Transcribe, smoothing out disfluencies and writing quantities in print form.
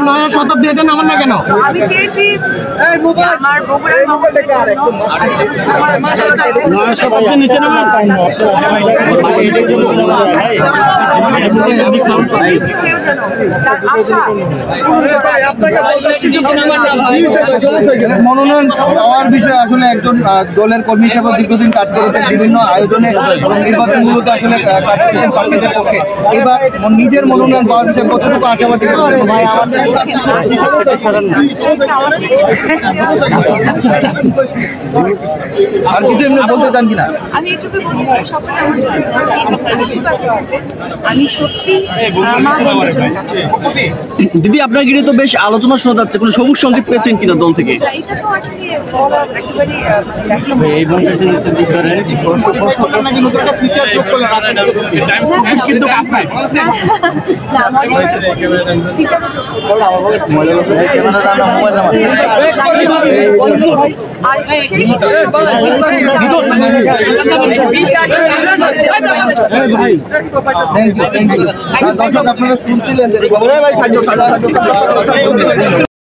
নয়া শতাব্দী এটা নামান না কেন? আমি চেয়েছি আমার বগুড়ার নয়া শতাব্দী নিচে নামান মনোনয়ন পাওয়ার বিষয়ে আসলে একজন দলের কর্মী হিসেবে দীর্ঘদিন কাজ করেছে, বিভিন্ন আয়োজনে নির্বাচনগুলোতে আসলে কাজ করেছেন প্রার্থীদের পক্ষে। এবার নিজের মনোনয়ন পাওয়ার বিষয়ে কতটুকু আশাবাদী? আর কিছু এমনি বলতে চান কিনা? আমি এটুকু বলতে চাই, সবাই আমি সত্যি দিদি আপনার গিয়ে তো বেশ আলোচনা শোনা যাচ্ছে, কোনো সবুজ সংকেত পেয়েছেন কিনা দল থেকে? এটা তো আসলে একেবারে আপনারা শুনছিলেন